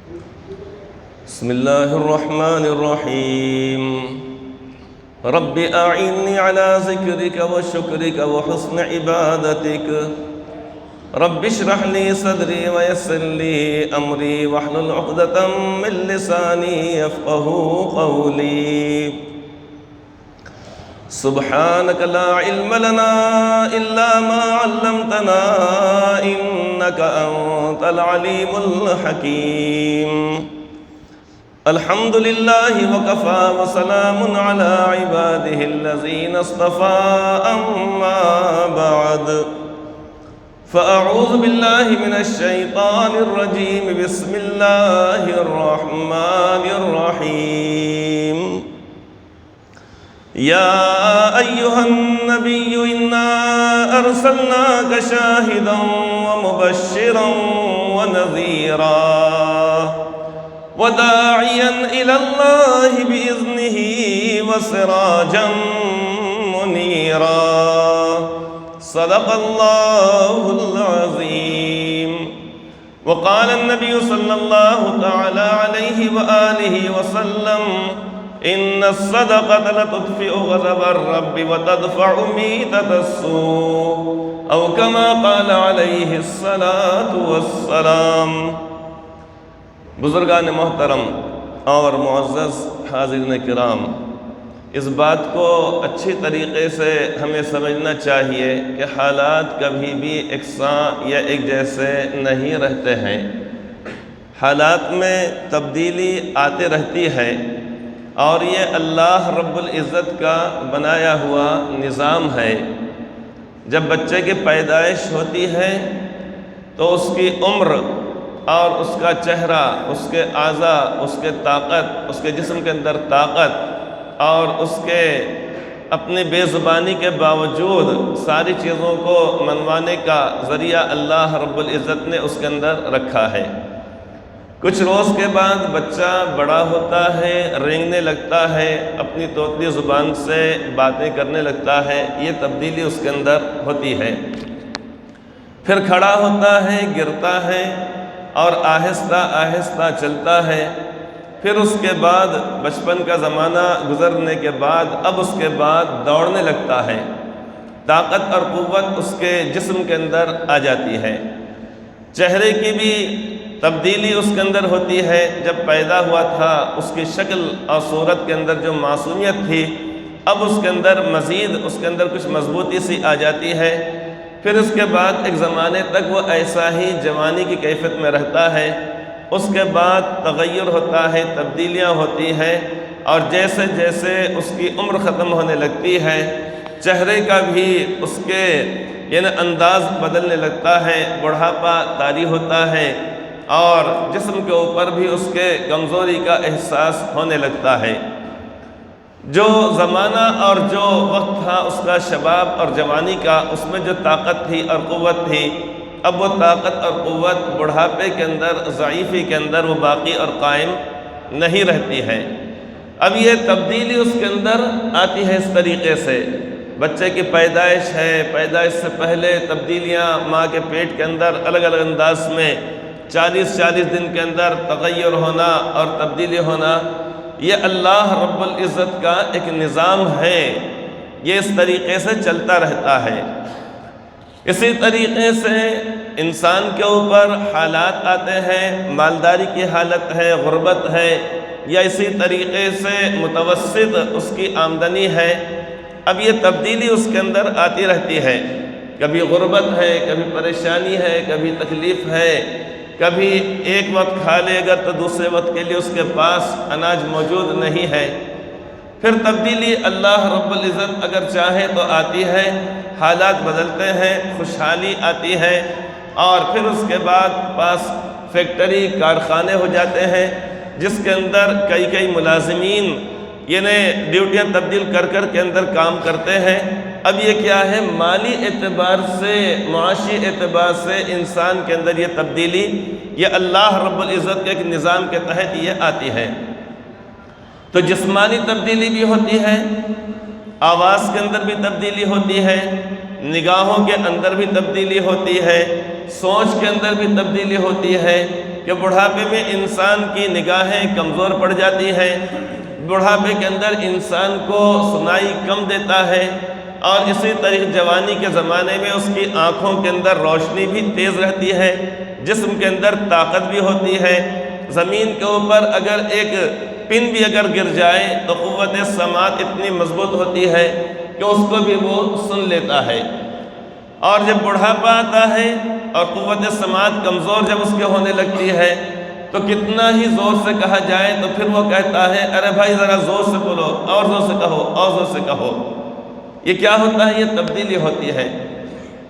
بسم الله الرحمن الرحيم رب أعني على ذكرك وشكرك وحسن عبادتك رب اشرح لي صدري ويسر لي أمري واحلل عقدة من لساني يفقه قولي سبحانك لا علم لنا إلا ما علمتنا إنك أنت العليم الحكيم الحمد لله وكفى وسلام على عباده الذين اصطفى أما بعد فأعوذ بالله من الشيطان الرجيم بسم الله الرحمن الرحيم يا أيها النبي إنا أرسلناك شاهدا ومبشرا ونذيرا وداعيا إلى الله بإذنه وسراجا منيرا صدق الله العظيم. وقال النبي صلى الله تعالى عليه وآله وسلم إن الصدقة لتطفئ غضب الرب وتدفع ميتة السوء أو كما قال عليه الصلاة والسلام. بزرگان محترم اور معزز حاضرین کرام، اس بات کو اچھی طریقے سے ہمیں سمجھنا چاہیے کہ حالات کبھی بھی یکساں یا ایک جیسے نہیں رہتے ہیں. حالات میں تبدیلی آتے رہتی ہے اور یہ اللہ رب العزت کا بنایا ہوا نظام ہے. جب بچے کی پیدائش ہوتی ہے تو اس کی عمر اور اس کا چہرہ، اس کے اعضاء، اس کے طاقت، اس کے جسم کے اندر طاقت اور اس کے اپنی بے زبانی کے باوجود ساری چیزوں کو منوانے کا ذریعہ اللہ رب العزت نے اس کے اندر رکھا ہے. کچھ روز کے بعد بچہ بڑا ہوتا ہے، رینگنے لگتا ہے، اپنی توتلی زبان سے باتیں کرنے لگتا ہے. یہ تبدیلی اس کے اندر ہوتی ہے. پھر کھڑا ہوتا ہے، گرتا ہے اور آہستہ آہستہ چلتا ہے. پھر اس کے بعد بچپن کا زمانہ گزرنے کے بعد اب اس کے بعد دوڑنے لگتا ہے. طاقت اور قوت اس کے جسم کے اندر آ جاتی ہے. چہرے کی بھی تبدیلی اس کے اندر ہوتی ہے. جب پیدا ہوا تھا اس کی شکل اور صورت کے اندر جو معصومیت تھی، اب اس کے اندر مزید اس کے اندر کچھ مضبوطی سی آ جاتی ہے. پھر اس کے بعد ایک زمانے تک وہ ایسا ہی جوانی کی کیفیت میں رہتا ہے. اس کے بعد تغیر ہوتا ہے، تبدیلیاں ہوتی ہیں، اور جیسے جیسے اس کی عمر ختم ہونے لگتی ہے چہرے کا بھی اس کے انداز بدلنے لگتا ہے. بڑھاپا طاری ہوتا ہے اور جسم کے اوپر بھی اس کے کمزوری کا احساس ہونے لگتا ہے. جو زمانہ اور جو وقت تھا اس کا شباب اور جوانی کا، اس میں جو طاقت تھی اور قوت تھی، اب وہ طاقت اور قوت بڑھاپے کے اندر، ضعیفی کے اندر وہ باقی اور قائم نہیں رہتی ہے. اب یہ تبدیلی اس کے اندر آتی ہے اس طریقے سے. بچے کی پیدائش ہے، پیدائش سے پہلے تبدیلیاں ماں کے پیٹ کے اندر الگ الگ انداز میں 40 دن کے اندر تغیر ہونا اور تبدیلی ہونا، یہ اللہ رب العزت کا ایک نظام ہے. یہ اس طریقے سے چلتا رہتا ہے. اسی طریقے سے انسان کے اوپر حالات آتے ہیں. مالداری کی حالت ہے، غربت ہے، یا اسی طریقے سے متوسط اس کی آمدنی ہے. اب یہ تبدیلی اس کے اندر آتی رہتی ہے. کبھی غربت ہے، کبھی پریشانی ہے، کبھی تکلیف ہے، کبھی ایک وقت کھا لے گا تو دوسرے وقت کے لیے اس کے پاس اناج موجود نہیں ہے. پھر تبدیلی اللہ رب العزت اگر چاہے تو آتی ہے. حالات بدلتے ہیں، خوشحالی آتی ہے، اور پھر اس کے بعد پاس فیکٹری، کارخانے ہو جاتے ہیں جس کے اندر کئی ملازمین ڈیوٹیاں تبدیل کر کے اندر کام کرتے ہیں. اب یہ کیا ہے؟ مالی اعتبار سے، معاشی اعتبار سے انسان کے اندر یہ تبدیلی، یہ اللہ رب العزت کے ایک نظام کے تحت یہ آتی ہے. تو جسمانی تبدیلی بھی ہوتی ہے، آواز کے اندر بھی تبدیلی ہوتی ہے، نگاہوں کے اندر بھی تبدیلی ہوتی ہے، سوچ کے اندر بھی تبدیلی ہوتی ہے، کہ بڑھاپے میں انسان کی نگاہیں کمزور پڑ جاتی ہیں، بڑھاپے کے اندر انسان کو سنائی کم دیتا ہے، اور اسی طریقے جوانی کے زمانے میں اس کی آنکھوں کے اندر روشنی بھی تیز رہتی ہے، جسم کے اندر طاقت بھی ہوتی ہے۔ زمین کے اوپر اگر ایک پن بھی اگر گر جائے تو قوت سماعت اتنی مضبوط ہوتی ہے کہ اس کو بھی وہ سن لیتا ہے۔ اور جب بڑھاپا آتا ہے اور قوت سماعت کمزور جب اس کے ہونے لگتی ہے تو کتنا ہی زور سے کہا جائے تو پھر وہ کہتا ہے ارے بھائی ذرا زور سے بولو، اور زور سے کہو، اور زور سے کہو۔ یہ کیا ہوتا ہے؟ یہ تبدیلی ہوتی ہے۔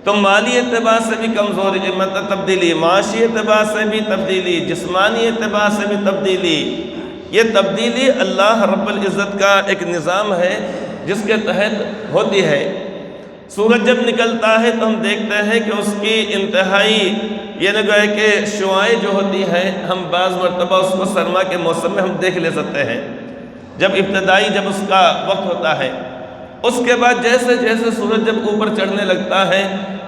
تو مالی اعتبار سے بھی کمزوری، مطلب تبدیلی، معاشی اعتبار سے بھی تبدیلی، جسمانی اعتبار سے بھی تبدیلی۔ یہ تبدیلی اللہ رب العزت کا ایک نظام ہے جس کے تحت ہوتی ہے۔ سورج جب نکلتا ہے تو ہم دیکھتے ہیں کہ اس کی انتہائی یعنی گویا کہ شعاعیں جو ہوتی ہیں، ہم بعض مرتبہ اس کو سرما کے موسم میں ہم دیکھ لے سکتے ہیں، جب ابتدائی جب اس کا وقت ہوتا ہے۔ اس کے بعد جیسے جیسے سورج جب اوپر چڑھنے لگتا ہے،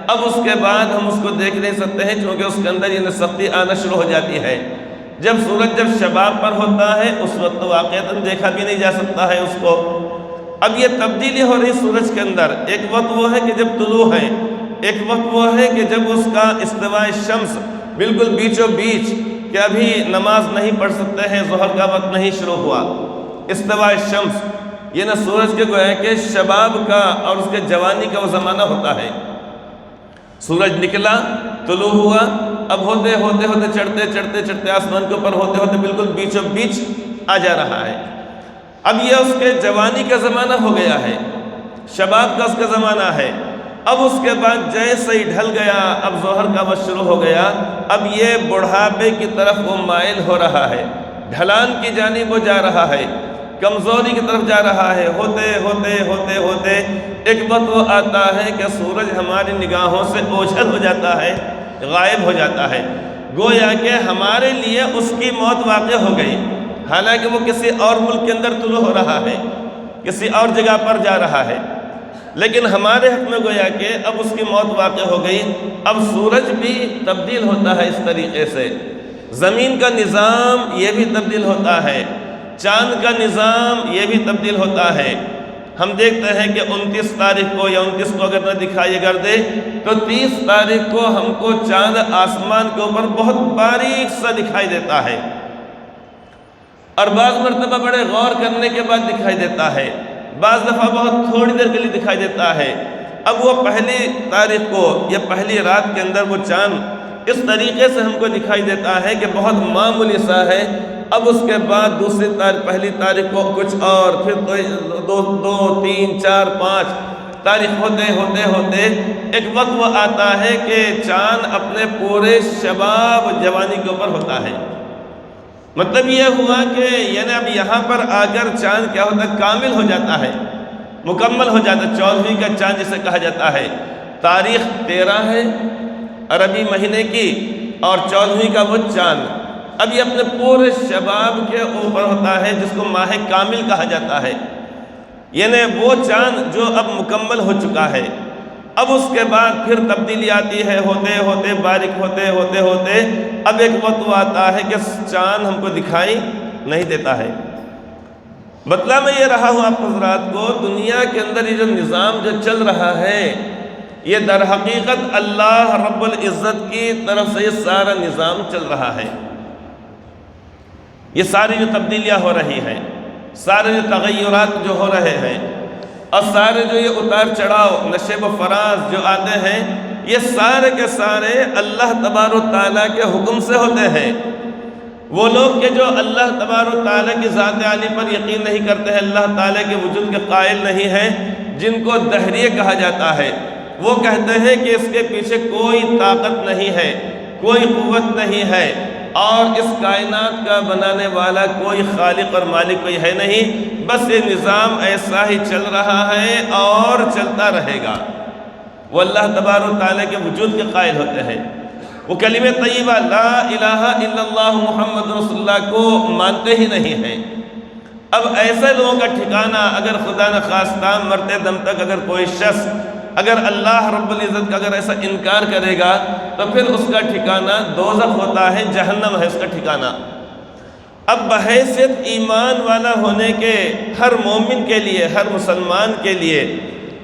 اب اس کے بعد ہم اس کو دیکھ نہیں سکتے ہیں کیونکہ اس کے اندر یہ سختی آنا شروع ہو جاتی ہے۔ جب سورج جب شباب پر ہوتا ہے اس وقت واقعتاً دیکھا بھی نہیں جا سکتا ہے اس کو۔ اب یہ تبدیلی ہو رہی سورج کے اندر، ایک وقت وہ ہے کہ جب طلوع ہے، ایک وقت وہ ہے کہ جب اس کا استواء شمس بالکل بیچوں بیچ کہ ابھی نماز نہیں پڑھ سکتے ہیں، ظہر کا وقت نہیں شروع ہوا۔ استواء شمس یہ نہ سورج کے گویا کہ شباب کا اور اس کے جوانی کا وہ زمانہ ہوتا ہے۔ سورج نکلا، طلوع ہوا، اب ہوتے ہوتے ہوتے چڑھتے چڑھتے چڑھتے آسمان کے اوپر ہوتے ہوتے بالکل بیچوں بیچ آ جا رہا ہے۔ اب یہ اس کے جوانی کا زمانہ ہو گیا ہے، شباب کا اس کا زمانہ ہے۔ اب اس کے بعد جیسے ہی ڈھل گیا، اب ظہر کا وقت شروع ہو گیا، اب یہ بڑھاپے کی طرف وہ مائل ہو رہا ہے، ڈھلان کی جانب وہ جا رہا ہے، کمزوری کی طرف جا رہا ہے۔ ہوتے ہوتے ہوتے ہوتے ایک وقت وہ آتا ہے کہ سورج ہماری نگاہوں سے اوجھل ہو جاتا ہے، غائب ہو جاتا ہے، گویا کہ ہمارے لیے اس کی موت واقع ہو گئی، حالانکہ وہ کسی اور ملک کے اندر طلوع ہو رہا ہے، کسی اور جگہ پر جا رہا ہے، لیکن ہمارے حق میں گویا کہ اب اس کی موت واقع ہو گئی۔ اب سورج بھی تبدیل ہوتا ہے اس طریقے سے، زمین کا نظام یہ بھی تبدیل ہوتا ہے، چاند کا نظام یہ بھی تبدیل ہوتا ہے۔ ہم دیکھتے ہیں کہ 29 تاریخ کو یا 29 کو اگر نہ دکھائی کر دے تو 30 تاریخ کو ہم کو چاند آسمان کے اوپر بہت باریک سا دکھائی دیتا ہے، اور بعض مرتبہ بڑے غور کرنے کے بعد دکھائی دیتا ہے، بعض دفعہ بہت تھوڑی دیر کے لیے دکھائی دیتا ہے۔ اب وہ پہلی تاریخ کو یا پہلی رات کے اندر وہ چاند اس طریقے سے ہم کو دکھائی دیتا ہے کہ بہت معمولی سا ہے۔ اب اس کے بعد دوسری تاریخ، پہلی تاریخ کو کچھ اور، پھر دو تین چار 5 تاریخ ہوتے ہوتے ہوتے ایک وقت وہ آتا ہے کہ چاند اپنے پورے شباب جوانی کے اوپر ہوتا ہے۔ مطلب یہ ہوا کہ یعنی اب یہاں پر آ کر چاند کیا ہوتا ہے؟ کامل ہو جاتا ہے، مکمل ہو جاتا ہے، 14ویں کا چاند جسے کہا جاتا ہے۔ تاریخ 13 ہے عربی مہینے کی اور 14ویں کا وہ چاند، اب یہ اپنے پورے شباب کے اوپر ہوتا ہے جس کو ماہ کامل کہا جاتا ہے، یعنی وہ چاند جو اب مکمل ہو چکا ہے۔ اب اس کے بعد پھر تبدیلی آتی ہے، ہوتے ہوتے باریک ہوتے ہوتے ہوتے اب ایک وقت وہ آتا ہے کہ چاند ہم کو دکھائی نہیں دیتا ہے۔ مطلب میں یہ رہا ہوں آپ حضرات کو، دنیا کے اندر یہ جو نظام جو چل رہا ہے یہ در حقیقت اللہ رب العزت کی طرف سے یہ سارا نظام چل رہا ہے۔ یہ ساری جو تبدیلیاں ہو رہی ہیں، سارے جو تغیرات جو ہو رہے ہیں، اور سارے جو یہ اتار چڑھاؤ، نشیب و فراز جو آتے ہیں، یہ سارے کے سارے اللہ تبارک و تعالیٰ کے حکم سے ہوتے ہیں۔ وہ لوگ کہ جو اللہ تبارک و تعالیٰ کی ذات عالی پر یقین نہیں کرتے ہیں، اللہ تعالیٰ کے وجود کے قائل نہیں ہیں، جن کو دہریے کہا جاتا ہے، وہ کہتے ہیں کہ اس کے پیچھے کوئی طاقت نہیں ہے، کوئی قوت نہیں ہے، اور اس کائنات کا بنانے والا کوئی خالق اور مالک کوئی ہے نہیں، بس یہ نظام ایسا ہی چل رہا ہے اور چلتا رہے گا۔ وہ اللہ تبارک و تعالیٰ کے وجود کے قائل ہوتے ہیں، وہ کلمہ طیبہ لا الہ الا اللہ محمد رسول اللہ کو مانتے ہی نہیں ہیں۔ اب ایسے لوگوں کا ٹھکانہ اگر خدا نخواستہ مرتے دم تک اگر کوئی شخص اگر اللہ رب العزت کا اگر ایسا انکار کرے گا تو پھر اس کا ٹھکانہ دوزخ ہوتا ہے، جہنم ہے اس کا ٹھکانہ۔ اب بحیثیت ایمان والا ہونے کے ہر مومن کے لیے، ہر مسلمان کے لیے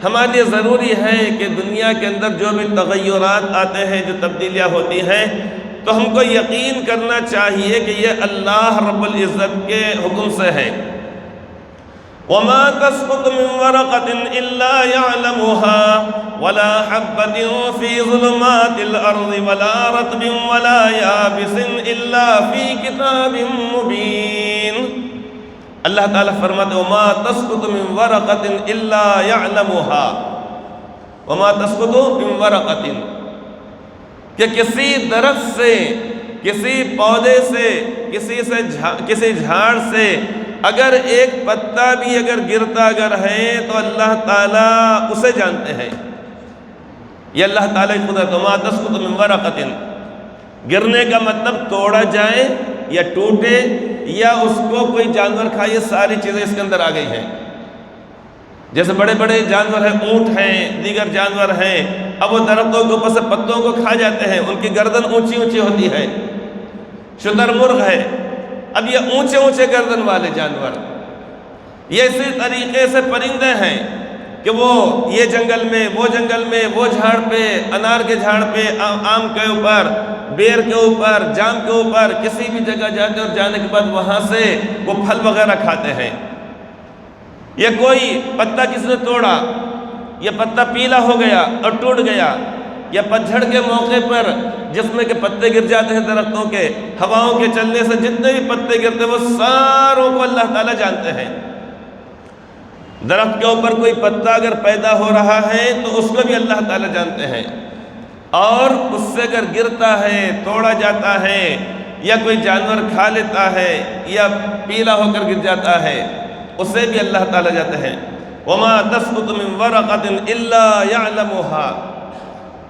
ہمارے لیے ضروری ہے کہ دنیا کے اندر جو بھی تغیرات آتے ہیں، جو تبدیلیاں ہوتی ہیں، تو ہم کو یقین کرنا چاہیے کہ یہ اللہ رب العزت کے حکم سے ہے۔ وَمَا تَسْقُطُ مِن وَرَقَةٍ إِلَّا يَعْلَمُهَا وَلَا حَبَّةٍ فِي ظُلُمَاتِ الْأَرْضِ وَلَا رَطْبٍ وَلَا يَابِسٍ إِلَّا فِي كِتَابٍ مُبِينٍ۔ اللہ تعالیٰ فرماتے وَمَا تَسْقُطُ مِن وَرَقَةٍ إِلَّا يَعْلَمُهَا، وَمَا تَسْقُطُ مِن وَرَقَةٍ، کہ کسی درخت سے، کسی پودے سے، کسی جھاڑ سے اگر ایک پتا بھی اگر گرتا اگر ہے تو اللہ تعالیٰ اسے جانتے ہیں۔ یہ اللہ تعالیٰ کی قدرت۔ وَمَا تَسْقُطُ مِن وَرَقَةٍ، گرنے کا مطلب توڑا جائے یا ٹوٹے یا اس کو کوئی جانور کھائے، یہ ساری چیزیں اس کے اندر آ گئی ہیں۔ جیسے بڑے بڑے جانور ہیں، اونٹ ہیں، دیگر جانور ہیں، اب وہ درختوں کے اوپر سے پتوں کو کھا جاتے ہیں، ان کی گردن اونچی اونچی ہوتی ہے۔ شتر مرغ ہے، اب یہ اونچے اونچے گردن والے جانور۔ یہ اسی طریقے سے پرندے ہیں کہ وہ یہ جنگل میں، وہ جنگل میں، وہ جھاڑ پہ، انار کے جھاڑ پہ، آم کے اوپر، بیر کے اوپر، جام کے اوپر، کسی بھی جگہ جاتے اور جانے کے بعد وہاں سے وہ پھل وغیرہ کھاتے ہیں۔ یہ کوئی پتا کس نے توڑا، یہ پتا پیلا ہو گیا اور ٹوٹ گیا، یا پتجھڑ کے موقع پر جس میں کہ پتے گر جاتے ہیں درختوں کے، ہواؤں کے چلنے سے جتنے بھی پتے گرتے وہ ساروں کو اللہ تعالیٰ جانتے ہیں۔ درخت کے اوپر کوئی پتا اگر پیدا ہو رہا ہے تو اس کو بھی اللہ تعالیٰ جانتے ہیں، اور اس سے اگر گرتا ہے، توڑا جاتا ہے، یا کوئی جانور کھا لیتا ہے یا پیلا ہو کر گر جاتا ہے، اسے بھی اللہ تعالیٰ جانتے ہیں۔ وَمَا تَسْقُطُ مِن وَرَقَةٍ إِلَّا يَعْلَمُهَا،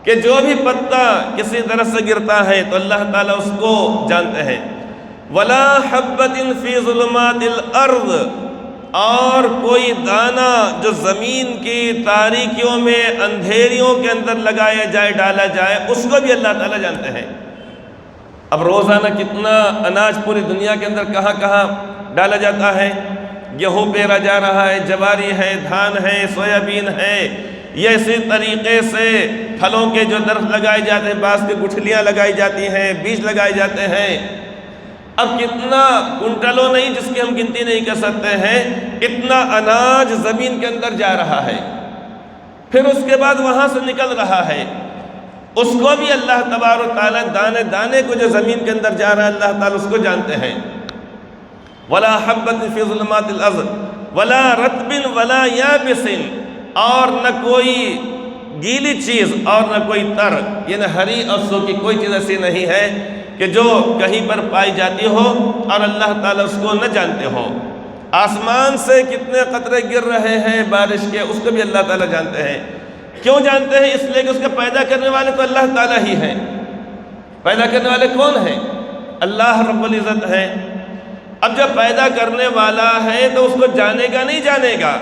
کہ جو بھی پتا کسی درخت سے گرتا ہے تو اللہ تعالیٰ اس کو جانتے ہیں۔ وَلَا حَبَّةٍ فِي ظُلُمَاتِ الْأَرْضِ، اور کوئی دانہ جو زمین کی تاریکیوں میں، اندھیریوں کے اندر لگایا جائے، ڈالا جائے، اس کو بھی اللہ تعالیٰ جانتے ہیں۔ اب روزانہ کتنا اناج پوری دنیا کے اندر کہاں کہاں ڈالا جاتا ہے، گیہوں پیرا جا رہا ہے، جواری ہے، دھان ہے، سویابین ہے، یہ اسی طریقے سے پھلوں کے جو درخت لگائے جاتے ہیں، بعض کی گٹھلیاں لگائی جاتی ہیں، بیج لگائے جاتے ہیں۔ اب کتنا کنٹلوں نہیں جس کی ہم گنتی نہیں کر سکتے ہیں، اتنا اناج زمین کے اندر جا رہا ہے، پھر اس کے بعد وہاں سے نکل رہا ہے، اس کو بھی اللہ تبارک و تعالیٰ دانے دانے کو جو زمین کے اندر جا رہا ہے اللہ تعالیٰ اس کو جانتے ہیں۔ وَلَا حَبَّةٍ فِي ظُلُمَاتِ الْأَرْضِ وَلَا رَطْبٍ وَلَا يَابِسٍ، اور نہ کوئی گیلی چیز اور نہ کوئی تر، یعنی ہری اور سوکھی کوئی چیز ایسی نہیں ہے کہ جو کہیں پر پائی جاتی ہو اور اللہ تعالیٰ اس کو نہ جانتے ہو۔ آسمان سے کتنے قطرے گر رہے ہیں بارش کے، اس کو بھی اللہ تعالیٰ جانتے ہیں۔ کیوں جانتے ہیں؟ اس لیے کہ اس کے پیدا کرنے والے تو اللہ تعالیٰ ہی ہیں۔ پیدا کرنے والے کون ہیں؟ اللہ رب العزت ہے۔ اب جب پیدا کرنے والا ہے تو اس کو جانے گا نہیں جانے گا؟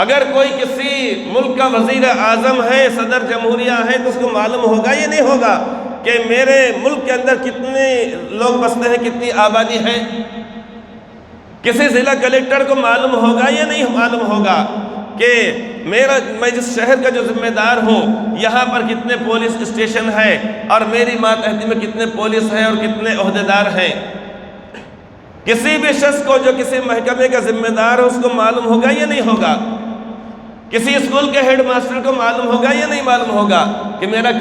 اگر کوئی کسی ملک کا وزیر اعظم ہے، صدر جمہوریہ ہے، تو اس کو معلوم ہوگا یہ نہیں ہوگا کہ میرے ملک کے اندر کتنے لوگ بستے ہیں، کتنی آبادی ہے؟ کسی ضلع کلیکٹر کو معلوم ہوگا یا نہیں معلوم ہوگا کہ میں جس شہر کا جو ذمہ دار ہوں یہاں پر کتنے پولیس اسٹیشن ہے اور میری ماتحتی میں کتنے پولیس ہیں اور کتنے عہدیدار ہیں؟ کسی بھی شخص کو جو کسی محکمے کا ذمہ دار ہے اس کو معلوم ہوگا یا نہیں ہوگا؟ کسی اسکول کے ہیڈ ماسٹر کو معلوم ہوگا یا نہیں معلوم ہوگا کہ میرا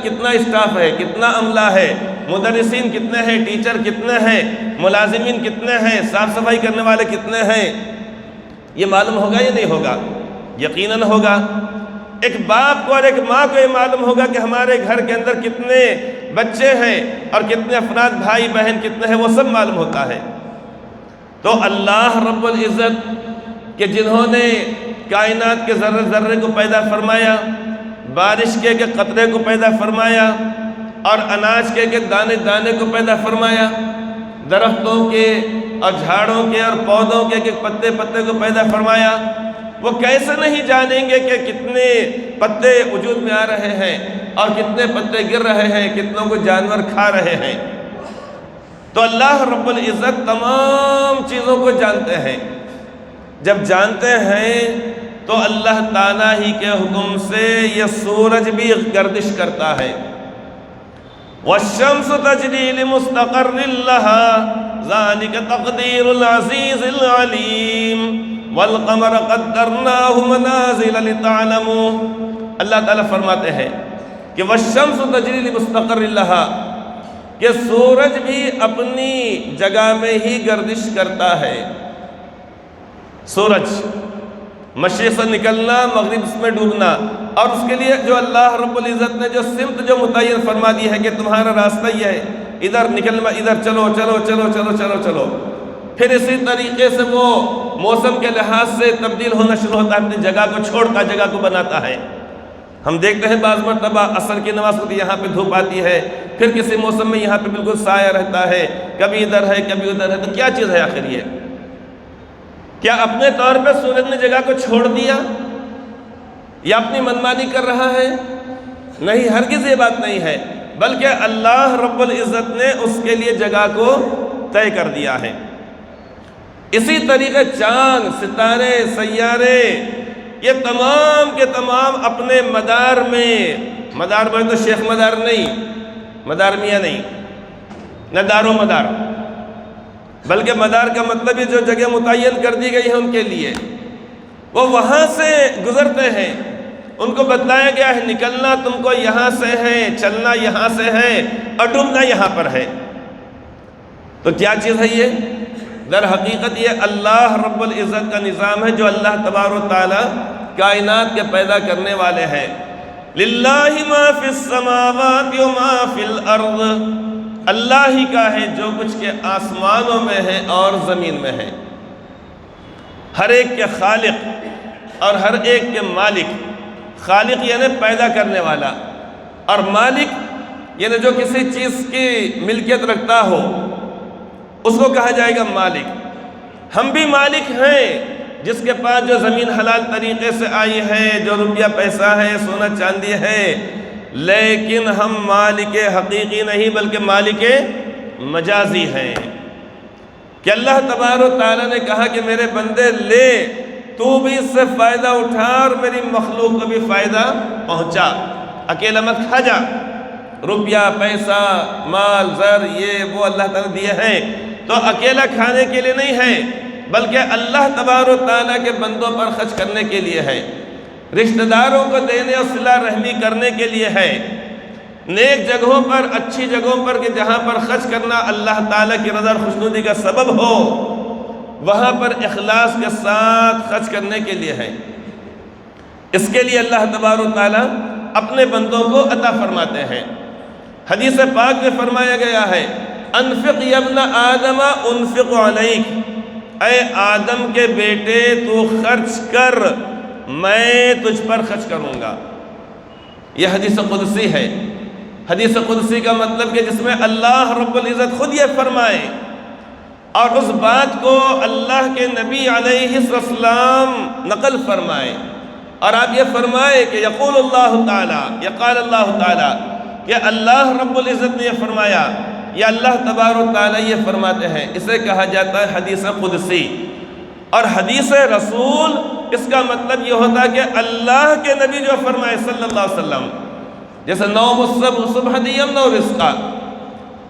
کتنا اسٹاف ہے، کتنا عملہ ہے، مدرسین کتنے ہیں، ٹیچر کتنے ہیں، ملازمین کتنے ہیں، صاف صفائی کرنے والے کتنے ہیں؟ یہ معلوم ہوگا یا نہیں ہوگا؟ یقیناً ہوگا۔ ایک باپ کو اور ایک ماں کو یہ معلوم ہوگا کہ ہمارے گھر کے اندر کتنے بچے ہیں اور کتنے افراد، بھائی بہن کتنے ہیں، وہ سب معلوم ہوتا ہے۔ تو اللہ رب العزت کہ جنہوں نے کائنات کے ذرے ذرے کو پیدا فرمایا، بارش کے قطرے کو پیدا فرمایا، اور اناج کے دانے دانے کو پیدا فرمایا، درختوں کے اور جھاڑوں کے اور پودوں کے پتے پتے کو پیدا فرمایا، وہ کیسے نہیں جانیں گے کہ کتنے پتے وجود میں آ رہے ہیں اور کتنے پتے گر رہے ہیں، کتنوں کو جانور کھا رہے ہیں۔ تو اللہ رب العزت تمام چیزوں کو جانتے ہیں۔ جب جانتے ہیں تو اللہ تعالیٰ ہی کے حکم سے یہ سورج بھی گردش کرتا ہے۔ وَالشَّمْسُ تَجْرِي لِمُسْتَقَرٍّ لَهَا ذَلِكَ تَقْدِيرُ الْعَزِيزِ الْعَلِيمِ وَالْقَمَرَ قَدَّرْنَاهُ مَنَازِلَ لِتَعْلَمُوا۔ اللہ تعالیٰ فرماتے ہیں کہ وَالشَّمْسُ تَجْرِي لِمُسْتَقَرٍّ لَهَا، کہ سورج بھی اپنی جگہ میں ہی گردش کرتا ہے۔ سورج مشرق سے نکلنا، مغرب میں ڈوبنا، اور اس کے لیے جو اللہ رب العزت نے جو سمت جو متعین فرما دی ہے کہ تمہارا راستہ یہ ہے، ادھر نکلنا، ادھر چلو چلو چلو چلو چلو چلو۔ پھر اسی طریقے سے وہ موسم کے لحاظ سے تبدیل ہونا شروع ہوتا ہے، اپنی جگہ کو چھوڑتا جگہ کو بناتا ہے۔ ہم دیکھتے ہیں بعض مرتبہ عصر کی نماز ہوتی ہے، یہاں پہ دھوپ آتی ہے، پھر کسی موسم میں یہاں پہ بالکل سایہ رہتا ہے، کبھی ادھر ہے کبھی ادھر ہے۔ تو کیا چیز ہے آخر یہ؟ کیا اپنے طور پہ سورج نے جگہ کو چھوڑ دیا یا اپنی منمانی کر رہا ہے؟ نہیں، ہرگز یہ بات نہیں ہے، بلکہ اللہ رب العزت نے اس کے لیے جگہ کو طے کر دیا ہے۔ اسی طریقے چاند، ستارے، سیارے، یہ تمام کے تمام اپنے مدار میں تو شیخ مدار نہیں، مدار میاں نہیں، نہ دار و مدار، بلکہ مدار کا مطلب یہ جو جگہ متعین کر دی گئی ہے ان کے لیے، وہ وہاں سے گزرتے ہیں، ان کو بتلایا گیا ہے نکلنا تم کو یہاں سے ہے، چلنا یہاں سے ہے، اور ڈوبنا یہاں پر ہے۔ تو کیا چیز ہے یہ؟ در حقیقت یہ اللہ رب العزت کا نظام ہے، جو اللہ تبارک و تعالی کائنات کے پیدا کرنے والے ہیں۔ للہ ما فی السماوات و ما فی الارض، اللہ ہی کا ہے جو کچھ کے آسمانوں میں ہے اور زمین میں ہے۔ ہر ایک کے خالق اور ہر ایک کے مالک۔ خالق یعنی پیدا کرنے والا، اور مالک یعنی جو کسی چیز کی ملکیت رکھتا ہو اس کو کہا جائے گا مالک۔ ہم بھی مالک ہیں، جس کے پاس جو زمین حلال طریقے سے آئی ہے، جو روپیہ پیسہ ہے، سونا چاندی ہے، لیکن ہم مالک حقیقی نہیں بلکہ مالک مجازی ہیں۔ کہ اللہ تبارک و تعالیٰ نے کہا کہ میرے بندے لے، تو بھی اس سے فائدہ اٹھا اور میری مخلوق کو بھی فائدہ پہنچا، اکیلا مت کھا جا۔ روپیہ پیسہ مال زر یہ وہ اللہ تعالیٰ دیے ہیں تو اکیلا کھانے کے لیے نہیں ہے، بلکہ اللہ تبارک و تعالیٰ کے بندوں پر خرچ کرنے کے لیے ہے، رشتہ داروں کو دینے اور صلہ رحمی کرنے کے لیے ہے، نیک جگہوں پر، اچھی جگہوں پر کہ جہاں پر خرچ کرنا اللہ تعالیٰ کی رضا اور خوشنودی کا سبب ہو، وہاں پر اخلاص کے ساتھ خرچ کرنے کے لیے ہے۔ اس کے لیے اللہ تبارک و تعالیٰ اپنے بندوں کو عطا فرماتے ہیں۔ حدیث پاک میں فرمایا گیا ہے، انفق یا ابن آدم انفق علیک، اے آدم کے بیٹے تو خرچ کر، میں تجھ پر خرچ کروں گا۔ یہ حدیث قدسی ہے۔ حدیث قدسی کا مطلب کہ جس میں اللہ رب العزت خود یہ فرمائے اور اس بات کو اللہ کے نبی علیہ السلام نقل فرمائے، اور آپ یہ فرمائے کہ یقول اللہ تعالیٰ، یقال اللہ تعالیٰ، کہ اللہ رب العزت نے یہ فرمایا، یا اللہ تبارک و تعالیٰ یہ فرماتے ہیں، اسے کہا جاتا ہے حدیث قدسی۔ اور حدیث رسول اس کا مطلب یہ ہوتا ہے کہ اللہ کے نبی جو فرمائے صلی اللہ علیہ وسلم، جیسے نوم الصبح صبح یمنع رزقا،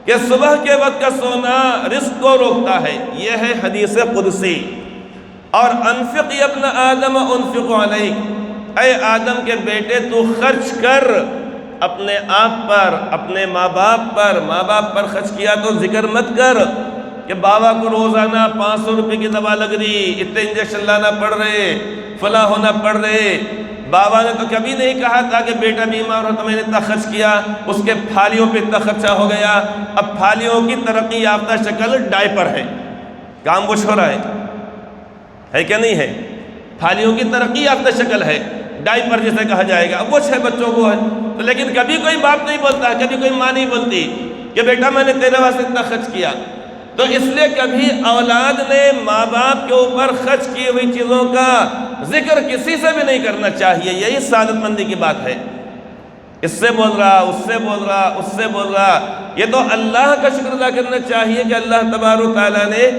کہ صبح کے وقت کا سونا رزق کو روکتا ہے، یہ ہے حدیث قدسی۔ اور انفق یا ابن آدم انفق علیک، اے آدم کے بیٹے تو خرچ کر اپنے آپ پر، اپنے ماں باپ پر۔ ماں باپ پر خرچ کیا تو ذکر مت کر کہ بابا کو روزانہ 500 روپے کی دوا لگ رہی، اتنے انجیکشن لانا پڑ رہے، فلاں ہونا پڑ رہے۔ بابا نے تو کبھی نہیں کہا تھا کہ بیٹا بیمار ہو تو میں نے اتنا خرچ کیا، اس کے پھالیوں پہ اتنا خرچہ ہو گیا۔ اب پھالیوں کی ترقی یافتہ شکل ڈائپر ہے، کام کچھ ہو رہا ہے کیا نہیں ہے؟ پھالیوں کی ترقی یافتہ شکل ہے، ڈائپر جسے کہا جائے گا، وہ ہے بچوں کو ہے۔ تو لیکن کبھی کوئی باپ نہیں بولتا، کبھی کوئی ماں نہیں بولتی کہ بیٹا میں نے تیرے واسطے اتنا خرچ کیا۔ تو اس لیے کبھی اولاد نے ماں باپ کے اوپر خرچ کی ہوئی چیزوں کا ذکر کسی سے بھی نہیں کرنا چاہیے. یہی سعادت مندی کی بات ہے. اس سے بول رہا، اس سے بول رہا، اس سے بول رہا. یہ تو اللہ کا شکر ادا کرنا چاہیے کہ اللہ تبارک و تعالیٰ نے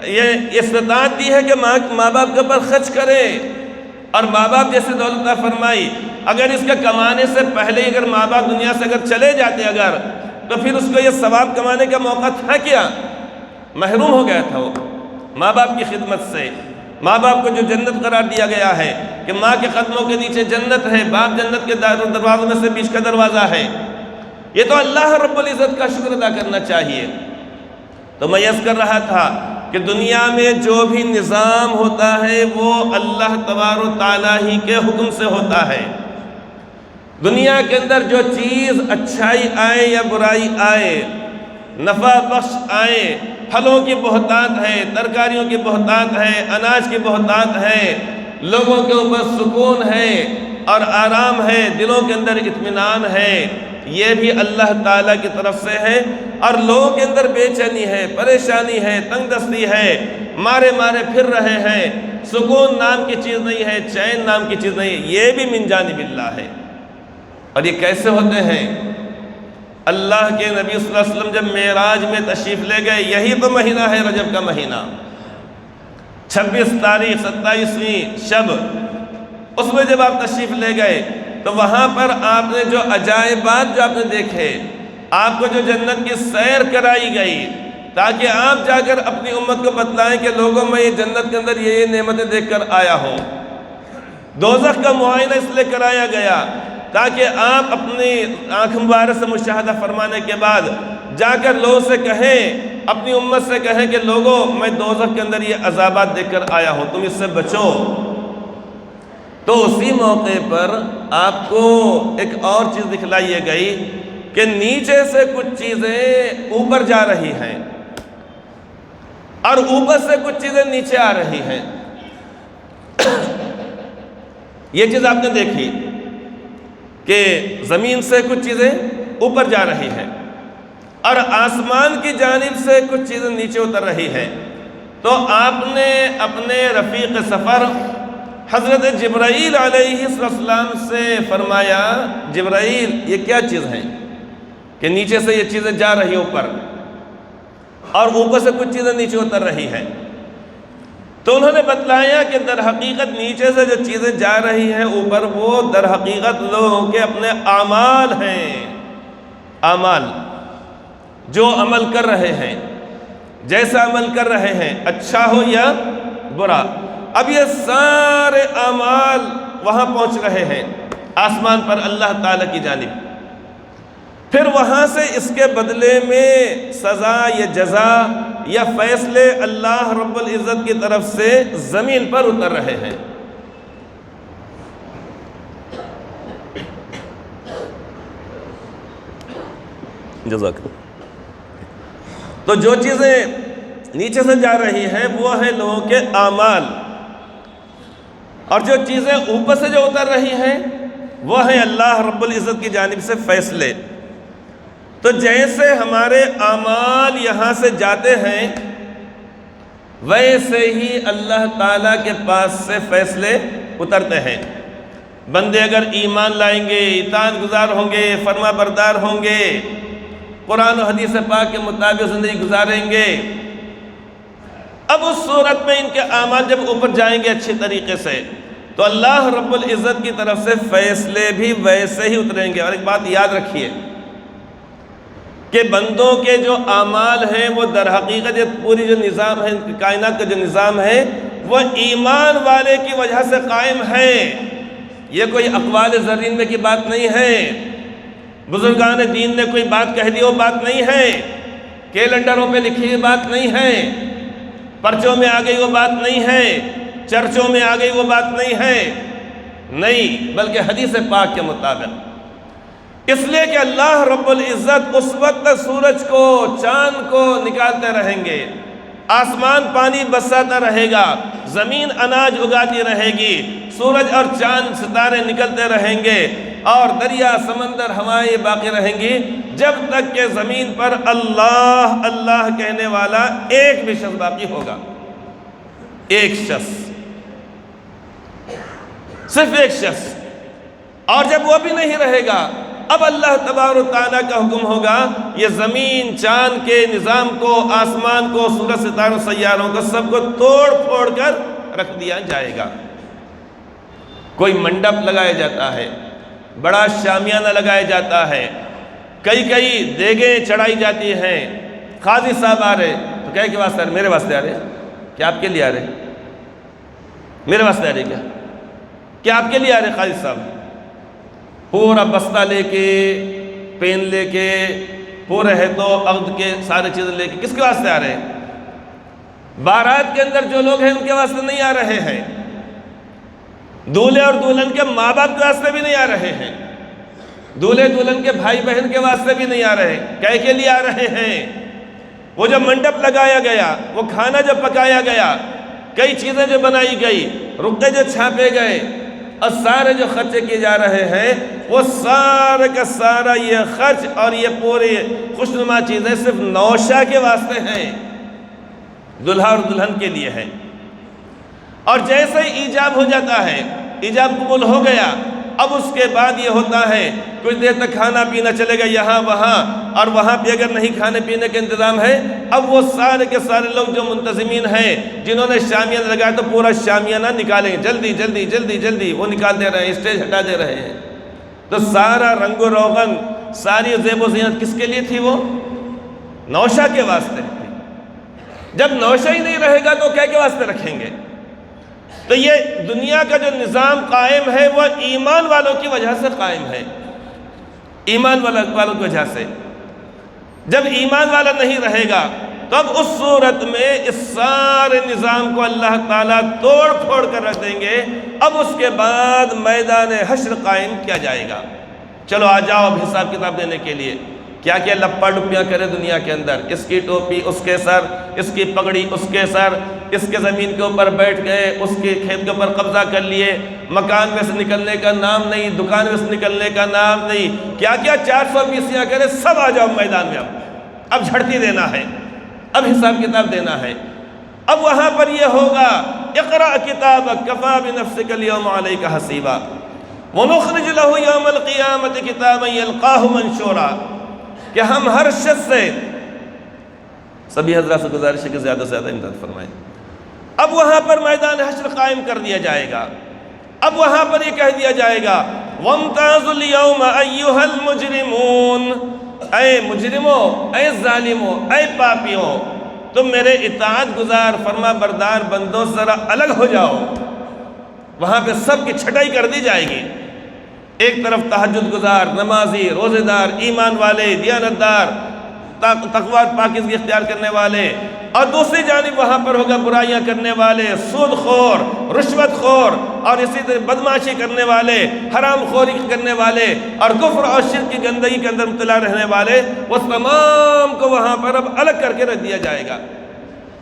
یہ استطاعت دی ہے کہ ماں باپ کے اوپر خرچ کرے، اور ماں باپ جیسے دولت عطا فرمائی. اگر اس کے کمانے سے پہلے اگر ماں باپ دنیا سے اگر چلے جاتے تو پھر اس کو یہ ثواب کمانے کا موقع تھا کیا؟ محروم ہو گیا تھا وہ ماں باپ کی خدمت سے. ماں باپ کو جو جنت قرار دیا گیا ہے کہ ماں کے قدموں کے نیچے جنت ہے، باپ جنت کے دروازوں میں سے بیچ کا دروازہ ہے. یہ تو اللہ رب العزت کا شکر ادا کرنا چاہیے. تو میں عرض کر رہا تھا کہ دنیا میں جو بھی نظام ہوتا ہے وہ اللہ تبارک و تعالیٰ ہی کے حکم سے ہوتا ہے. دنیا کے اندر جو چیز اچھائی آئے یا برائی آئے، نفع بخش آئے، پھلوں کی بہتات ہے، ترکاریوں کی بہتات ہے، اناج کی بہتات ہے، لوگوں کے اوپر سکون ہے اور آرام ہے، دلوں کے اندر اطمینان ہے، یہ بھی اللہ تعالیٰ کی طرف سے ہے. اور لوگوں کے اندر بے چینی ہے، پریشانی ہے، تنگ دستی ہے، مارے پھر رہے ہیں، سکون نام کی چیز نہیں ہے، چین نام کی چیز نہیں ہے، یہ بھی من جانب اللہ ہے. اور یہ کیسے ہوتے ہیں؟ اللہ کے نبی صلی اللہ علیہ وسلم جب معراج میں تشریف لے گئے، یہی تو مہینہ ہے رجب کا مہینہ، 26 تاریخ 27ویں شب، اس میں جب آپ تشریف لے گئے تو وہاں پر آپ نے جو عجائبات جو آپ نے دیکھے، آپ کو جو جنت کی سیر کرائی گئی تاکہ آپ جا کر اپنی امت کو بتلائیں کہ لوگوں میں یہ جنت کے اندر یہ نعمتیں دیکھ کر آیا ہوں. دوزخ کا معائنہ اس لیے کرایا گیا تاکہ آپ اپنی آنکھ مبارک سے مشاہدہ فرمانے کے بعد جا کر لوگوں سے کہیں، اپنی امت سے کہیں کہ لوگوں میں دوزخ کے اندر یہ عذابات دیکھ کر آیا ہوں، تم اس سے بچو. تو اسی موقع پر آپ کو ایک اور چیز دکھلائی گئی کہ نیچے سے کچھ چیزیں اوپر جا رہی ہیں اور اوپر سے کچھ چیزیں نیچے آ رہی ہیں. یہ چیز آپ نے دیکھی کہ زمین سے کچھ چیزیں اوپر جا رہی ہیں اور آسمان کی جانب سے کچھ چیزیں نیچے اتر رہی ہیں. تو آپ نے اپنے رفیق سفر حضرت جبرائیل علیہ السلام سے فرمایا، جبرائیل یہ کیا چیز ہے کہ نیچے سے یہ چیزیں جا رہی ہیں اوپر اور اوپر سے کچھ چیزیں نیچے اتر رہی ہیں؟ تو انہوں نے بتلایا کہ در حقیقت نیچے سے جو چیزیں جا رہی ہیں اوپر، وہ در حقیقت لوگوں کے اپنے اعمال ہیں. اعمال جو عمل کر رہے ہیں، جیسا عمل کر رہے ہیں، اچھا ہو یا برا، اب یہ سارے اعمال وہاں پہنچ رہے ہیں آسمان پر اللہ تعالیٰ کی جانب. پھر وہاں سے اس کے بدلے میں سزا یا جزا یا فیصلے اللہ رب العزت کی طرف سے زمین پر اتر رہے ہیں. جزاک. تو جو چیزیں نیچے سے جا رہی ہیں وہ ہیں لوگوں کے اعمال، اور جو چیزیں اوپر سے جو اتر رہی ہیں وہ ہیں اللہ رب العزت کی جانب سے فیصلے. تو جیسے ہمارے اعمال یہاں سے جاتے ہیں ویسے ہی اللہ تعالیٰ کے پاس سے فیصلے اترتے ہیں. بندے اگر ایمان لائیں گے، اطاعت گزار ہوں گے، فرما بردار ہوں گے، قرآن و حدیث پاک کے مطابق زندگی گزاریں گے، اب اس صورت میں ان کے اعمال جب اوپر جائیں گے اچھے طریقے سے تو اللہ رب العزت کی طرف سے فیصلے بھی ویسے ہی اتریں گے. اور ایک بات یاد رکھیے کہ بندوں کے جو اعمال ہیں وہ در حقیقت یہ پوری جو نظام ہے، کائنات کا جو نظام ہے، وہ ایمان والے کی وجہ سے قائم ہے. یہ کوئی اقوال زرین میں کی بات نہیں ہے، بزرگان دین نے کوئی بات کہہ دی وہ بات نہیں ہے، کیلنڈروں پہ لکھی ہوئی بات نہیں ہے، پرچوں میں آ گئی وہ بات نہیں ہے، چرچوں میں آ گئی وہ بات نہیں ہے، نہیں، بلکہ حدیث پاک کے مطابق. اس لیے کہ اللہ رب العزت اس وقت تک سورج کو، چاند کو نکالتے رہیں گے، آسمان پانی برساتا رہے گا، زمین اناج اگاتی رہے گی، سورج اور چاند ستارے نکلتے رہیں گے، اور دریا سمندر ہوائیں باقی رہیں گی، جب تک کہ زمین پر اللہ اللہ کہنے والا ایک بھی شخص باقی ہوگا. ایک شخص. صرف ایک شخص. اور جب وہ بھی نہیں رہے گا، اب اللہ تبارک و تعالیٰ کا حکم ہوگا یہ زمین چاند کے نظام کو، آسمان کو، سورج ستاروں سیاروں کو، سب کو توڑ پھوڑ کر رکھ دیا جائے گا. کوئی منڈپ لگایا جاتا ہے، بڑا شامیانہ لگایا جاتا ہے، کئی دیگیں چڑھائی جاتی ہیں. قاضی صاحب آ رہے تو کہہ کے واسطے آ رہے؟ میرے واسطے آ رہے؟ کیا آپ کے لیے آ رہے؟ میرے واسطے آ رہے کیا آپ کے لیے آ رہے قاضی صاحب؟ پورا بستہ لے کے، پین لے کے، پورے ہے تو عقد کے سارے چیزیں لے کے، کس کے واسطے آ رہے ہیں؟ بارات کے اندر جو لوگ ہیں ان کے واسطے نہیں آ رہے ہیں، دولہے اور دلہن کے ماں باپ کے واسطے بھی نہیں آ رہے ہیں، دولہے دلہن کے بھائی بہن کے واسطے بھی نہیں آ رہے. کہہ کے لیے آ رہے ہیں؟ وہ جو منڈپ لگایا گیا، وہ کھانا جو پکایا گیا، کئی چیزیں جو بنائی گئی، رقعے جو چھاپے گئے، اور سارے جو خرچے کیے جا رہے ہیں، وہ سارا کا سارا یہ خرچ اور یہ پورے خوشنما چیزیں صرف نوشہ کے واسطے ہیں، دلہا اور دلہن کے لیے ہیں. اور جیسے ہی ایجاب ہو جاتا ہے، ایجاب قبول ہو گیا، اب اس کے بعد یہ ہوتا ہے کچھ دیر تک کھانا پینا چلے گا یہاں وہاں، اور وہاں بھی اگر نہیں کھانے پینے کا انتظام ہے، اب وہ سارے کے سارے لوگ جو منتظمین ہیں، جنہوں نے شامیانہ لگایا، تو پورا شامیانہ نکالیں گے، جلدی جلدی جلدی جلدی وہ نکال دے رہے ہیں، اسٹیج ہٹا دے رہے ہیں. تو سارا رنگ و روغن، ساری زیب و زینت کس کے لیے تھی؟ وہ نوشہ کے واسطے تھی. جب نوشہ ہی نہیں رہے گا تو کیا کے واسطے رکھیں گے؟ تو یہ دنیا کا جو نظام قائم ہے وہ ایمان والوں کی وجہ سے قائم ہے، ایمان والوں کی وجہ سے. جب ایمان والا نہیں رہے گا تو اب اس صورت میں اس سارے نظام کو اللہ تعالیٰ توڑ پھوڑ کر رکھ دیں گے. اب اس کے بعد میدان حشر قائم کیا جائے گا. چلو آ جاؤ اب حساب کتاب دینے کے لیے. کیا کیا لپا ڈپیاں کرے دنیا کے اندر، اس کی ٹوپی اس کے سر، اس کی پگڑی اس کے سر، اس کے زمین کے اوپر بیٹھ گئے، اس کے کھیت کے اوپر قبضہ کر لیے، مکان میں سے نکلنے کا نام نہیں، دکان میں سے نکلنے کا نام نہیں، کیا کیا 420 کرے. سب آ جاؤ میدان میں. اب جھڑتی دینا ہے، اب حساب کتاب دینا ہے. اب وہاں پر یہ ہوگا اقرأ کتابک کفی بنفسک اليوم علیک حسیبا ونخرج له یوم القیامت کتابا یلقاہ منشورا. کہ ہم ہر شخص سے، سبھی حضرات سے گزارش ہے کہ زیادہ سے زیادہ امداد فرمائیں. اب وہاں پر میدان حشر قائم کر دیا جائے گا. اب وہاں پر یہ کہہ دیا جائے گا وَامْتَازُوا الْيَوْمَ أَيُّهَا الْمُجْرِمُونَ، اے مجرموں، اے ظالموں، اے پاپیوں، تم میرے اطاعت گزار فرما بردار بندوں ذرا الگ ہو جاؤ. وہاں پہ سب کی چھٹائی کر دی جائے گی. ایک طرف تہجد گزار، نمازی، روزے دار، ایمان والے، دیانتدار، تقوی پاکیزگی اختیار کرنے والے، اور دوسری جانب وہاں پر ہوگا برائیاں کرنے والے، سود خور، رشوت خور، اور اسی طرح بدمعاشی کرنے والے، حرام خوری کرنے والے، اور کفر اور شرک کی گندگی کے اندر مبتلا رہنے والے. وہ تمام کو وہاں پر اب الگ کر کے رکھ دیا جائے گا.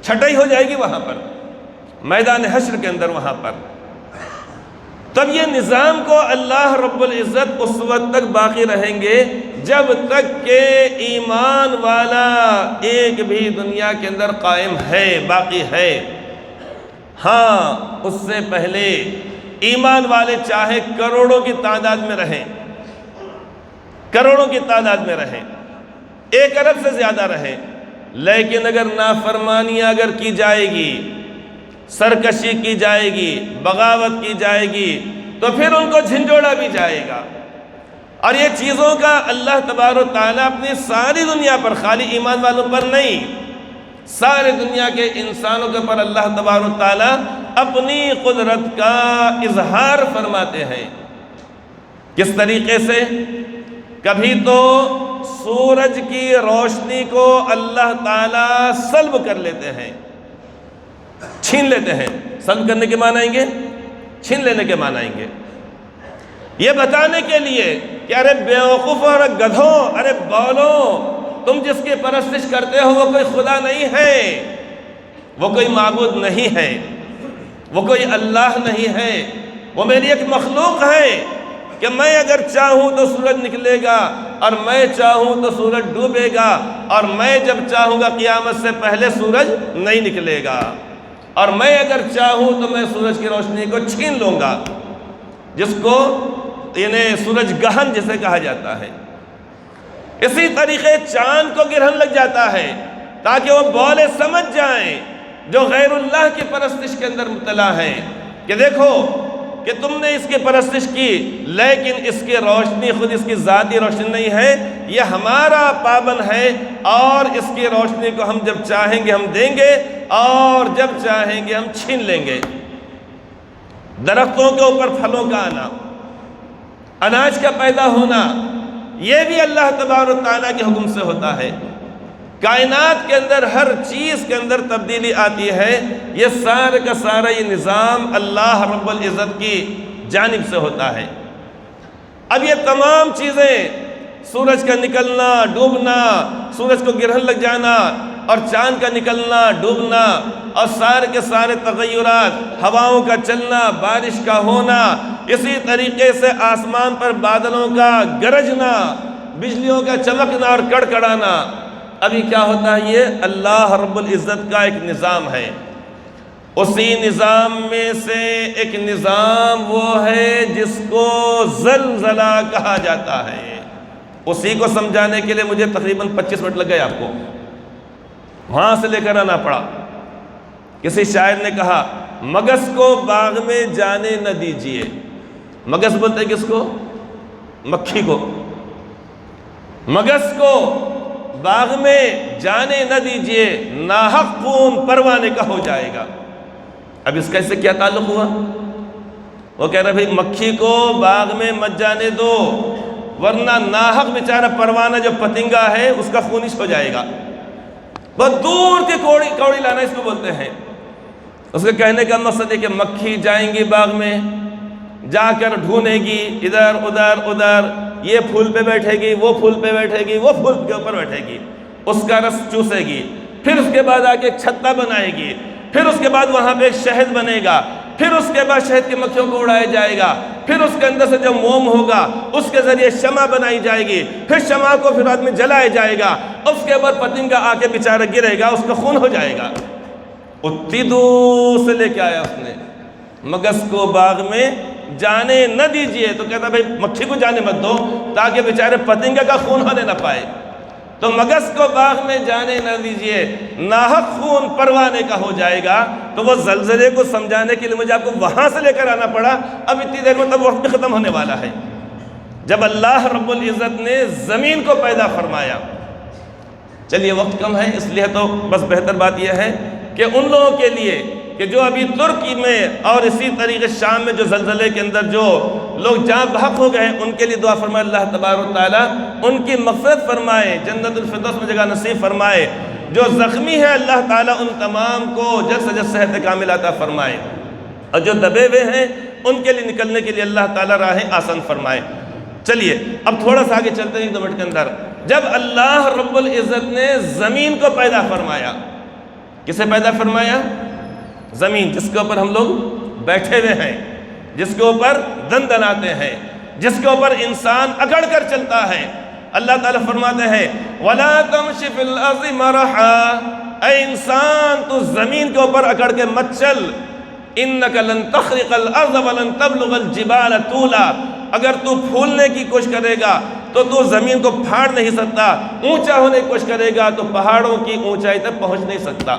چھٹائی ہو جائے گی وہاں پر میدان حشر کے اندر. وہاں پر تب یہ نظام کو اللہ رب العزت اس وقت تک باقی رہیں گے جب تک کہ ایمان والا ایک بھی دنیا کے اندر قائم ہے، باقی ہے. ہاں اس سے پہلے ایمان والے چاہے کروڑوں کی تعداد میں رہیں، کروڑوں کی تعداد میں رہیں، 1 ارب سے زیادہ رہیں، لیکن اگر نافرمانیاں اگر کی جائے گی، سرکشی کی جائے گی، بغاوت کی جائے گی، تو پھر ان کو جھنجھوڑا بھی جائے گا. اور یہ چیزوں کا اللہ تبارک و تعالیٰ اپنی ساری دنیا پر، خالی ایمان والوں پر نہیں، سارے دنیا کے انسانوں کے پر اللہ تبارک و تعالیٰ اپنی قدرت کا اظہار فرماتے ہیں. کس طریقے سے؟ کبھی تو سورج کی روشنی کو اللہ تعالیٰ سلب کر لیتے ہیں، چھین لیتے ہیں. سلب کرنے کے معنی آئیں گے، چھین لینے کے معنی آئیں گے. یہ بتانے کے لیے کہ ارے بیوقوف اور گدھوں، ارے بولو، تم جس کی پرستش کرتے ہو وہ کوئی خدا نہیں ہے، وہ کوئی معبود نہیں ہے، وہ کوئی اللہ نہیں ہے، وہ میری ایک مخلوق ہے کہ میں اگر چاہوں تو سورج نکلے گا، اور میں چاہوں تو سورج ڈوبے گا، اور میں جب چاہوں گا قیامت سے پہلے سورج نہیں نکلے گا، اور میں اگر چاہوں تو میں سورج کی روشنی کو چھین لوں گا. جس کو یعنی سورج گہن جسے کہا جاتا ہے۔ اسی طریقے چاند کو گرہن لگ جاتا ہے تاکہ وہ بولے سمجھ جائیں جو غیر اللہ کی پرستش کے اندر مبتلا ہیں کہ دیکھو کہ تم نے اس کی پرستش کی، لیکن اس کی روشنی خود اس کی ذاتی روشنی نہیں ہے، یہ ہمارا پابند ہے، اور اس کی روشنی کو ہم جب چاہیں گے ہم دیں گے اور جب چاہیں گے ہم چھین لیں گے۔ درختوں کے اوپر پھلوں کا آنا، اناج کا پیدا ہونا، یہ بھی اللہ تبارک و تعالیٰ کے حکم سے ہوتا ہے۔ کائنات کے اندر ہر چیز کے اندر تبدیلی آتی ہے، یہ سارا کا سارا یہ نظام اللہ رب العزت کی جانب سے ہوتا ہے۔ اب یہ تمام چیزیں، سورج کا نکلنا ڈوبنا، سورج کو گرہن لگ جانا اور چاند کا نکلنا ڈوبنا اور سارے کے سارے تغیرات، ہواؤں کا چلنا، بارش کا ہونا، اسی طریقے سے آسمان پر بادلوں کا گرجنا، بجلیوں کا چمکنا اور کڑکڑانا، ابھی کیا ہوتا ہے؟ یہ اللہ رب العزت کا ایک نظام ہے۔ اسی نظام میں سے ایک نظام وہ ہے جس کو زلزلہ کہا جاتا ہے۔ اسی کو سمجھانے کے لیے مجھے تقریباً 25 منٹ لگ گئے، آپ کو وہاں سے لے کر آنا پڑا۔ کسی شاعر نے کہا مگس کو باغ میں جانے نہ دیجیے۔ مگس بولتے ہیں کس کو؟ مکھی کو۔ مگس کو باغ میں جانے نہ دیجیے، ناحق خون پروانے کا ہو جائے گا۔ اب اس کا اس سے کیا تعلق ہوا؟ وہ کہہ رہے بھئی مکھی کو باغ میں مت جانے دو، ورنہ ناحق بیچارہ پروانہ جو پتنگا ہے اس کا خونش ہو جائے گا۔ بہت دور کی کوڑی لانا اس کو بولتے ہیں۔ اس کے کہنے کا مقصد ہے کہ مکھی جائیں گی باغ میں، جا کر ڈھونڈے گی ادھر ادھر ادھر، یہ پھول پہ بیٹھے گی، وہ پھول پہ بیٹھے گی، وہ پھول کے اوپر بیٹھے گی، اس کا رس چوسے گی، پھر اس کے بعد آ کے ایک چھتا بنائے گی، پھر اس کے بعد وہاں پہ ایک شہد بنے گا، پھر اس کے بعد شہد کی مکھیوں کو اڑایا جائے گا، پھر اس کے اندر سے جو موم ہوگا اس کے ذریعے شمع بنائی جائے گی، پھر شمع کو پھر آدمی جلایا جائے گا، اس کے بعد پتنگا آ کے بیچارہ گرے گا، اس کا خون ہو جائے گا۔ اتنی دور سے لے کے آیا اس نے، مگس کو باغ میں جانے نہ دیجئے، تو کہتا بھائی مکھی کو جانے مت دو تاکہ بیچارے پتنگا کا خون ہونے نہ پائے۔ تو مگس کو باغ میں جانے نہ دیجئے، ناحق خون پروانے کا ہو جائے گا۔ تو وہ زلزلے کو سمجھانے کے لیے مجھے آپ کو وہاں سے لے کر آنا پڑا۔ اب اتنی دیر میں تب وقت بھی ختم ہونے والا ہے۔ جب اللہ رب العزت نے زمین کو پیدا فرمایا، چلیے وقت کم ہے اس لیے تو بس بہتر بات یہ ہے کہ ان لوگوں کے لیے کہ جو ابھی ترکی میں اور اسی طریقے شام میں جو زلزلے کے اندر جو لوگ جاں بحق ہو گئے، ان کے لیے دعا فرمائے اللہ تبارک و تعالیٰ ان کی مغفرت فرمائے، جنت الفردوس میں جگہ نصیب فرمائے۔ جو زخمی ہے اللہ تعالیٰ ان تمام کو جلد سے جلد صحت کامل عطا فرمائے، اور جو دبے ہوئے ہیں ان کے لیے نکلنے کے لیے اللہ تعالیٰ راہیں آسان فرمائے۔ چلیے اب تھوڑا سا آگے چلتے ہیں 2 منٹ کے اندر۔ جب اللہ رب العزت نے زمین کو پیدا فرمایا، کسے پیدا فرمایا؟ زمین، جس کے اوپر ہم لوگ بیٹھے ہوئے ہیں، جس کے اوپر دن دناتے ہیں، جس کے اوپر انسان اکڑ کر چلتا ہے۔ اللہ تعالیٰ فرماتے ہیں وَلَا تَمْشِ فِي الْأَرْضِ مَرَحًا، اے انسان تو زمین کے اوپر اکڑ کے مت چل، إِنَّكَ لَن تَخْرِقَ الْأَرْضَ وَلَن تَبْلُغَ الْجِبَالَ طُولًا، اگر تو پھولنے کی کوشش کرے گا تو زمین کو پھاڑ نہیں سکتا، اونچا ہونے کی کوشش کرے گا تو پہاڑوں کی اونچائی تک پہنچ نہیں سکتا۔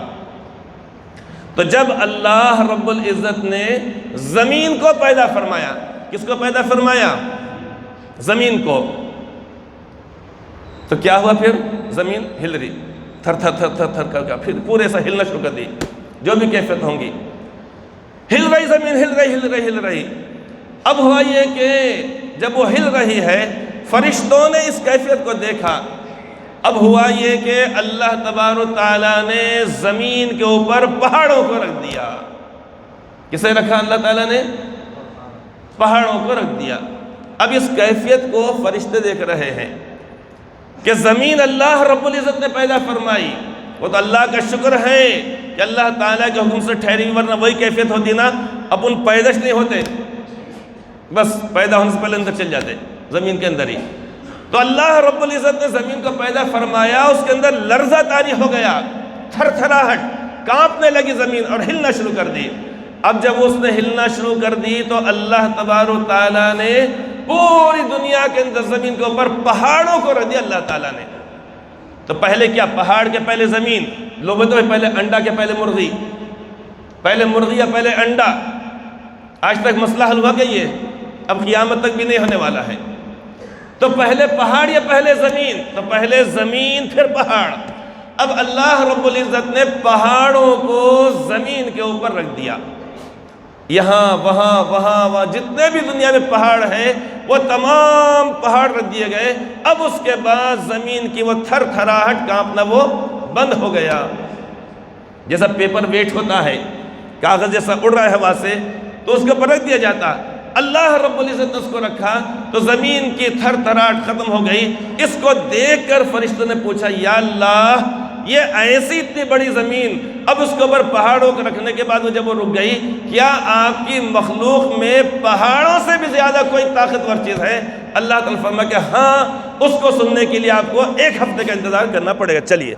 تو جب اللہ رب العزت نے زمین کو پیدا فرمایا، کس کو پیدا فرمایا؟ زمین کو، تو کیا ہوا؟ پھر زمین ہل رہی، تھر تھر تھر تھر تھر کر کے پھر پورے سے ہلنا شروع کر دی، جو بھی کیفیت ہوں گی، ہل رہی زمین، ہل رہی ہل رہی ہل رہی۔ اب ہوا یہ کہ جب وہ ہل رہی ہے، فرشتوں نے اس کیفیت کو دیکھا۔ اب ہوا یہ کہ اللہ تبارک و تعالیٰ نے زمین کے اوپر پہاڑوں کو رکھ دیا۔ کسے رکھا؟ اللہ تعالیٰ نے پہاڑوں کو رکھ دیا۔ اب اس کیفیت کو فرشتے دیکھ رہے ہیں کہ زمین اللہ رب العزت نے پیدا فرمائی، وہ تو اللہ کا شکر ہے کہ اللہ تعالیٰ کے حکم سے ٹھہری، ورنہ وہی کیفیت ہوتی نا اپن پیدائش نہیں ہوتے، بس پیدا ہونے سے پہلے اندر چل جاتے زمین کے اندر ہی۔ تو اللہ رب العزت نے زمین کو پیدا فرمایا، اس کے اندر لرزہ طاری ہو گیا، تھر تھراہٹ، کانپنے لگی زمین اور ہلنا شروع کر دی۔ اب جب اس نے ہلنا شروع کر دی تو اللہ تبارک و تعالیٰ نے پوری دنیا کے اندر زمین کے اوپر پہاڑوں کو رکھ دیا اللہ تعالیٰ نے۔ تو پہلے کیا؟ پہاڑ کے پہلے زمین، لوگ تو پہلے انڈا کے پہلے مرغی، پہلے مرغی یا پہلے انڈا۔ آج تک مسئلہ حل ہوا کہ یہ اب قیامت تک بھی نہیں ہونے والا ہے۔ تو پہلے پہاڑ یا پہلے زمین؟ تو پہلے زمین پھر پہاڑ۔ اب اللہ رب العزت نے پہاڑوں کو زمین کے اوپر رکھ دیا، یہاں وہاں وہاں جتنے بھی دنیا میں پہاڑ ہیں وہ تمام پہاڑ رکھ دیے گئے۔ اب اس کے بعد زمین کی وہ تھر تھراہٹ کانپنا وہ بند ہو گیا، جیسا پیپر ویٹ ہوتا ہے، کاغذ جیسا اڑ رہا ہے ہوا سے تو اس کے اوپر رکھ دیا جاتا۔ اللہ رب العزت نے اس کو رکھا تو زمین کی تھر تھراہٹ ختم ہو گئی۔ اس کو دیکھ کر فرشتوں نے پوچھا یا اللہ یہ ایسی اتنی بڑی زمین، اب اس کے اوپر پہاڑوں کو رکھنے کے بعد جب وہ رک گئی، کیا آپ کی مخلوق میں پہاڑوں سے بھی زیادہ کوئی طاقتور چیز ہے؟ اللہ تعالیٰ فرمایا کہ ہاں، اس کو سننے کے لیے آپ کو 1 ہفتے کا انتظار کرنا پڑے گا۔ چلیے